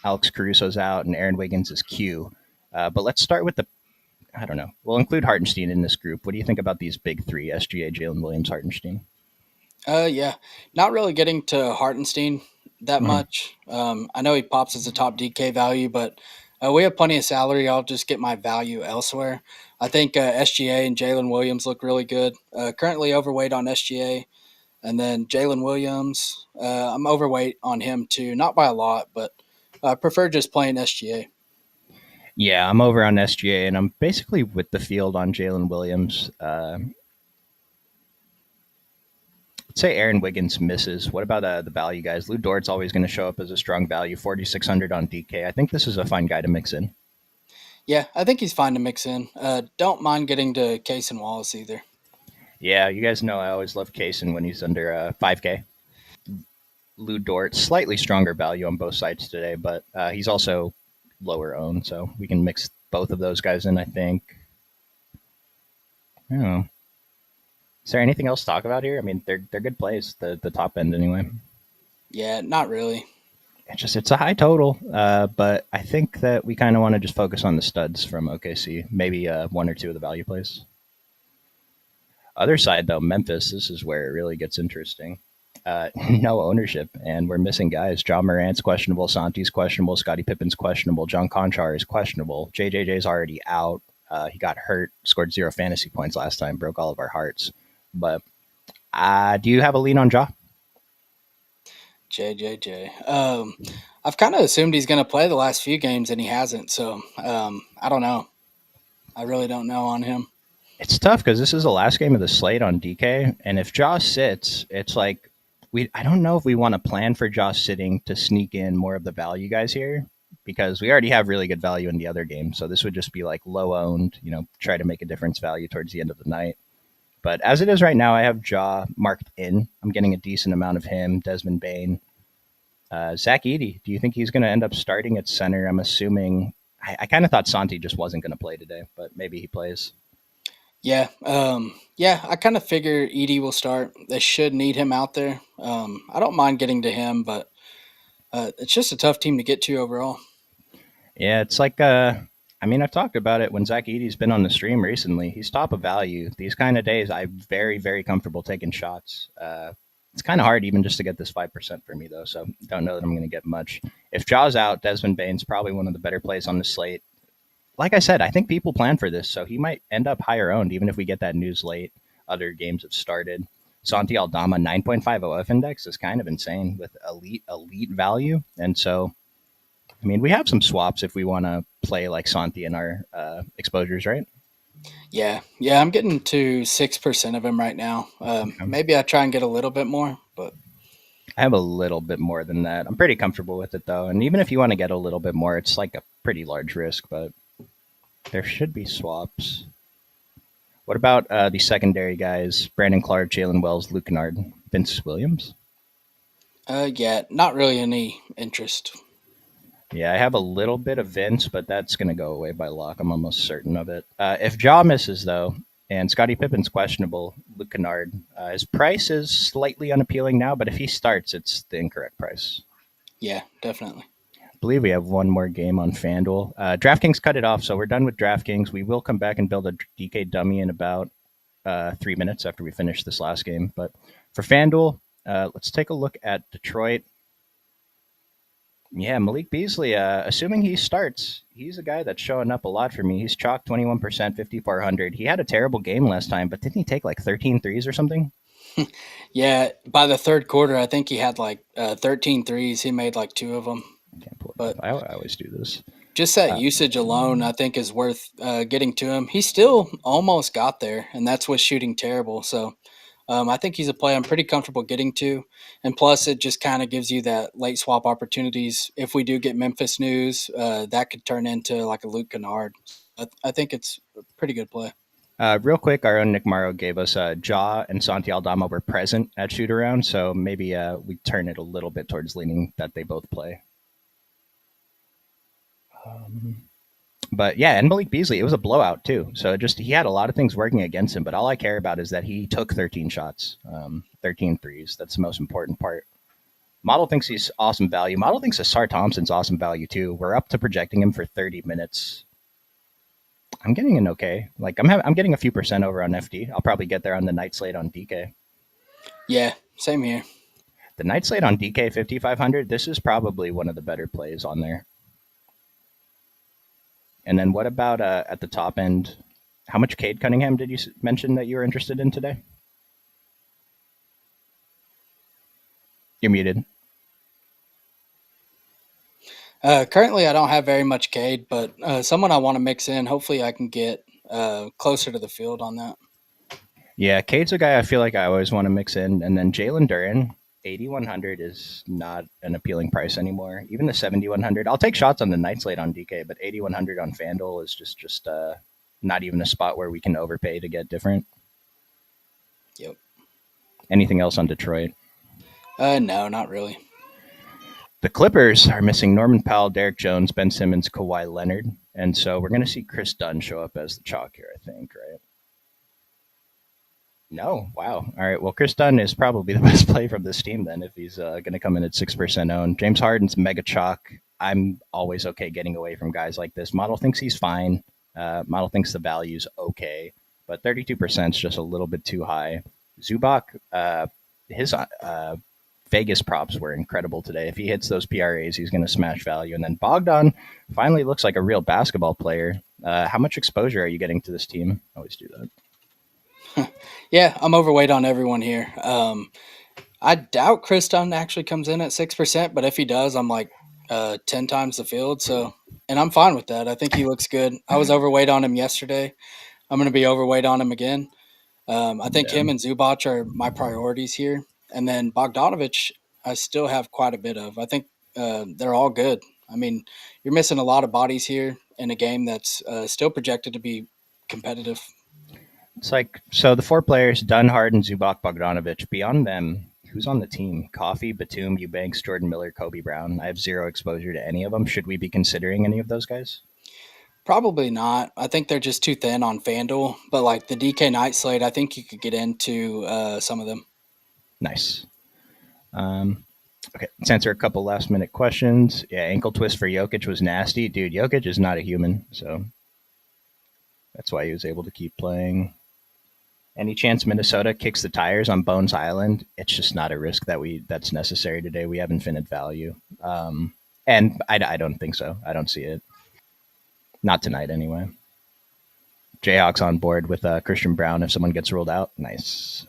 Alex Caruso's out, and Aaron Wiggins is Q. But let's start with the, I don't know. We'll include Hartenstein in this group. What do you think about these big three, SGA, Jalen Williams, Hartenstein? Yeah, not really getting to Hartenstein that Mm-hmm. much. I know he pops as a top DK value, but we have plenty of salary. I'll just get my value elsewhere. I think SGA and Jalen Williams look really good. Currently overweight on SGA, and then Jalen Williams. I'm overweight on him too, not by a lot, but I prefer just playing SGA. Yeah, I'm over on SGA, and I'm basically with the field on Jalen Williams. Let's say Aaron Wiggins misses. What about the value guys? Lou Dort's always going to show up as a strong value, 4,600 on DK. I think this is a fine guy to mix in. Yeah, I think he's fine to mix in. Don't mind getting to Case and Wallace either. Yeah, you guys know I always love Kaysen when he's under 5K. Lou Dort, slightly stronger value on both sides today, but he's also lower owned, so we can mix both of those guys in, I think. I don't know. Is there anything else to talk about here? I mean, they're good plays, the top end anyway. Yeah, not really. It's a high total, but I think that we kind of want to just focus on the studs from OKC, maybe one or two of the value plays. Other side though, Memphis. This is where it really gets interesting. No ownership, and we're missing guys. John Morant's questionable, Santi's questionable, Scottie Pippen's questionable, John Conchar is questionable. JJJ's already out. He got hurt, scored 0 fantasy points last time, broke all of our hearts. But do you have a lean on Ja? JJJ. I've kind of assumed he's going to play the last few games, and he hasn't. So I don't know. I really don't know on him. It's tough because this is the last game of the slate on DK, and if Josh sits, it's like we. I don't know if we want to plan for Josh sitting to sneak in more of the value guys here because we already have really good value in the other game. So this would just be like low owned, try to make a difference value towards the end of the night. But as it is right now, I have Jaw marked in. I'm getting a decent amount of him. Desmond Bain, Zach Edey. Do you think he's going to end up starting at center? I'm assuming. I kind of thought Santi just wasn't going to play today, but maybe he plays. Yeah. I kind of figure Edie will start. They should need him out there. I don't mind getting to him, but it's just a tough team to get to overall. Yeah, it's like I mean, I've talked about it when Zach Edey's been on the stream recently. He's top of value. These kind of days, I'm very, very comfortable taking shots. It's kind of hard even just to get this 5% for me though, so don't know that I'm going to get much. If Jaw's out, Desmond Bain's probably one of the better plays on the slate. Like I said, I think people plan for this, so he might end up higher owned even if we get that news late. Other games have started. Santi Aldama 9.5 OF index is kind of insane with elite value, and so I mean, we have some swaps if we want to play like Santi in our exposures, right? Yeah. I'm getting to 6% of him right now. Okay. Maybe I try and get a little bit more, but I have a little bit more than that. I'm pretty comfortable with it though. And even if you want to get a little bit more, it's like a pretty large risk, but there should be swaps. What about the secondary guys? Brandon Clark, Jalen Wells, Luke Kennard, Vince Williams? yeah, not really any interest. Yeah, I have a little bit of Vince, but that's going to go away by lock. I'm almost certain of it. If Jaw misses, though, And Scottie Pippen's questionable. Luke Kennard, his price is slightly unappealing now, but if he starts, it's the incorrect price. Yeah, definitely. I believe we have one more game on FanDuel. DraftKings cut it off, so we're done with DraftKings. We will come back and build a DK dummy in about 3 minutes after we finish this last game. But for FanDuel, let's take a look at Detroit. Yeah, Malik Beasley, assuming he starts, he's a guy that's showing up a lot for me. He's chalked 21%, 5,400. He had a terrible game last time, but didn't he take like 13 threes or something? Yeah, by the third quarter, I think he had like 13 threes. He made like two of them. I can't pull it up. But I always do this. just that Uh, usage alone, I think, is worth getting to him. He still almost got there, and that's with shooting terrible. So I think he's a play I'm pretty comfortable getting to. And plus, it just kind of gives you that late swap opportunities. If we do get Memphis news, that could turn into like a Luke Kennard. I think it's a pretty good play. real quick, our own Nick Morrow gave us Jaw and Santi Aldama were present at shoot around, so maybe we turn it a little bit towards leaning that they both play. But yeah, and Malik Beasley, it was a blowout too. So just he had a lot of things working against him. But all I care about is that he took 13 shots, 13 threes. That's the most important part. Model thinks he's awesome value. Model thinks Asar Thompson's awesome value too. We're up to projecting him for 30 minutes. I'm getting an okay. Like I'm getting a few percent over on FD. I'll probably get there on the night slate on DK. Yeah, same here. The night slate on DK 5500. This is probably one of the better plays on there. And then what about at the top end? How much Cade Cunningham did you mention that you were interested in today? You're muted. Currently, I don't have very much Cade, but someone I want to mix in. Hopefully, I can get closer to the field on that. Yeah, Cade's a guy I feel like I always want to mix in. And then Jalen Duren, 8,100 is not an appealing price anymore. Even the 7,100. I'll take shots on the night slate on DK, but 8,100 on FanDuel is just not even a spot where we can overpay to get different. Yep. Anything else on Detroit? No, not really. The Clippers are missing Norman Powell, Derek Jones, Ben Simmons, Kawhi Leonard. And so we're going to see Chris Dunn show up as the chalk here, I think, right? No, wow. All right. Well, Chris Dunn is probably the best play from this team then if he's going to come in at 6% owned. James Harden's mega chalk. I'm always okay getting away from guys like this. Model thinks he's fine. Model thinks the value's okay, but 32% is just a little bit too high. Zubac, his Vegas props were incredible today. If he hits those PRAs, he's going to smash value. And then Bogdan finally looks like a real basketball player. How much exposure are you getting to this team? I always do that. Yeah, I'm overweight on everyone here. I doubt Chris Dunn actually comes in at 6%, but if he does, I'm like 10 times the field. So, and I'm fine with that. I think he looks good. I was overweight on him yesterday. I'm going to be overweight on him again. I think Yeah. him and Zubac are my priorities here. And then Bogdanovich, I still have quite a bit of. I think they're all good. I mean, you're missing a lot of bodies here in a game that's still projected to be competitive. It's like, so the four players, Dunn, Harden, Zubac, Bogdanovich, beyond them, who's on the team? Coffee, Batum, Eubanks, Jordan Miller, Kobe Brown. I have zero exposure to any of them. Should we be considering any of those guys? Probably not. I think they're just too thin on FanDuel. But like the DK Night slate, I think you could get into some of them. Nice. Okay, let's answer a couple last minute questions. Yeah, ankle twist for Jokic was nasty. Dude, Jokic is not a human, so that's why he was able to keep playing. Any chance Minnesota kicks the tires on Bones Island? It's just not a risk that's necessary today. We have infinite value, and I don't think so. I don't see it. Not tonight, anyway. Jayhawks on board with Christian Brown if someone gets ruled out. Nice.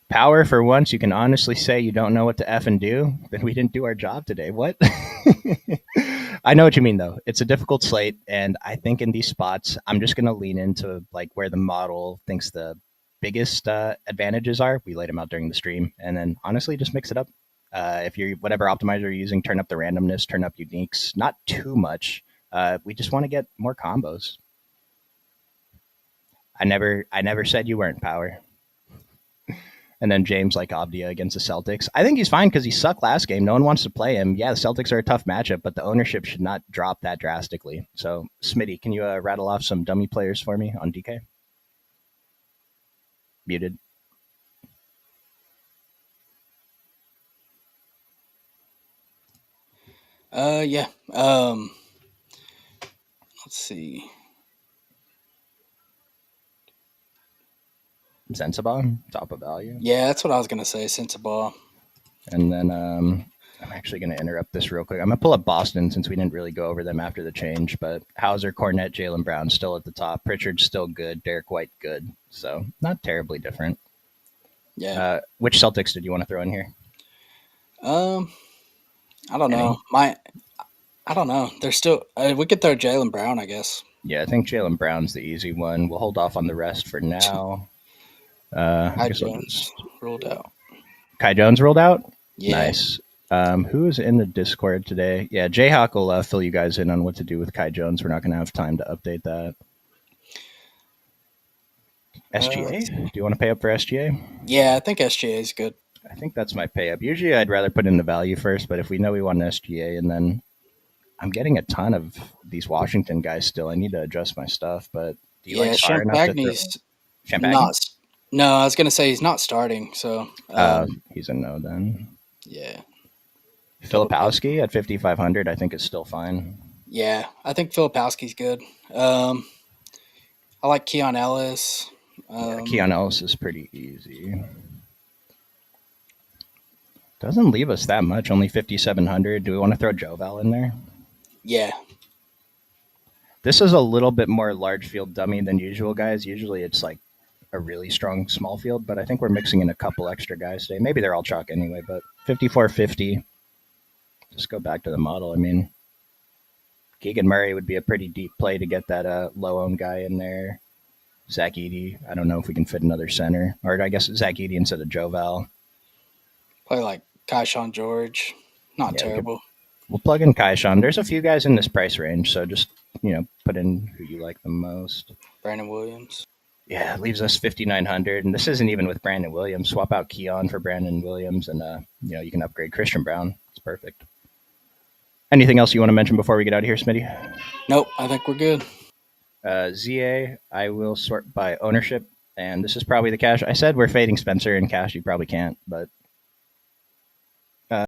Power, for once, you can honestly say you don't know what to F and do. Then we didn't do our job today. What? I know what you mean, though. It's a difficult slate, and I think in these spots, I'm just going to lean into like where the model thinks the biggest advantages are. We laid them out during the stream, and then honestly, just mix it up. If you're whatever optimizer you're using, turn up the randomness, turn up uniques, not too much. We just want to get more combos. I never said you weren't power. And then James like Abdia against the Celtics. I think he's fine because he sucked last game. No one wants to play him. Yeah, the Celtics are a tough matchup, but the ownership should not drop that drastically. So, Smitty, can you rattle off some dummy players for me on DK? Muted. Yeah. Let's see. Sensabaugh, top of value. Yeah, that's what I was gonna say. Sensabaugh. And then I'm actually going to interrupt this real quick. I'm going to pull up Boston since we didn't really go over them after the change. But Hauser, Cornette, Jaylen Brown still at the top. Pritchard's still good. Derek White good. So not terribly different. Yeah. Which Celtics did you want to throw in here? I don't know. I don't know. They're still. We could throw Jaylen Brown, I guess. Yeah, I think Jaylen Brown's the easy one. We'll hold off on the rest for now. I guess I'll just ruled out. Kai Jones ruled out. Yeah. Nice. Who is in the Discord today? Yeah, Jayhawk will fill you guys in on what to do with Kai Jones. We're not going to have time to update that. SGA? Do you want to pay up for SGA? Yeah, I think SGA is good. I think that's my pay up. Usually I'd rather put in the value first, but if we know we want an SGA, and then I'm getting a ton of these Washington guys still. I need to adjust my stuff, but do you like Sar enough to throw Champagne? No, I was going to say he's not starting, so he's a no then. Yeah. Filipowski at 5,500 I think is still fine. Yeah, I think Filipowski's good. I like Keon Ellis. Keon Ellis is pretty easy. Doesn't leave us that much, only 5,700. Do we want to throw Joval in there? Yeah. This is a little bit more large field dummy than usual, guys. Usually it's like a really strong small field, but I think we're mixing in a couple extra guys today. Maybe they're all chalk anyway, but 5,450. Just go back to the model. I mean, Keegan Murray would be a pretty deep play to get that low-owned guy in there. Zach Edey. I don't know if we can fit another center. Or I guess Zach Edey instead of Joval. Play like Kaishan George. Not terrible. We'll plug in Kaishan. There's a few guys in this price range, so just, put in who you like the most. Brandon Williams. Yeah, it leaves us 5,900, and this isn't even with Brandon Williams. Swap out Keon for Brandon Williams, and you can upgrade Christian Brown. It's perfect. Anything else you want to mention before we get out of here, Smitty? Nope, I think we're good. ZA, I will sort by ownership, and this is probably the cash. I said we're fading Spencer in cash. You probably can't, but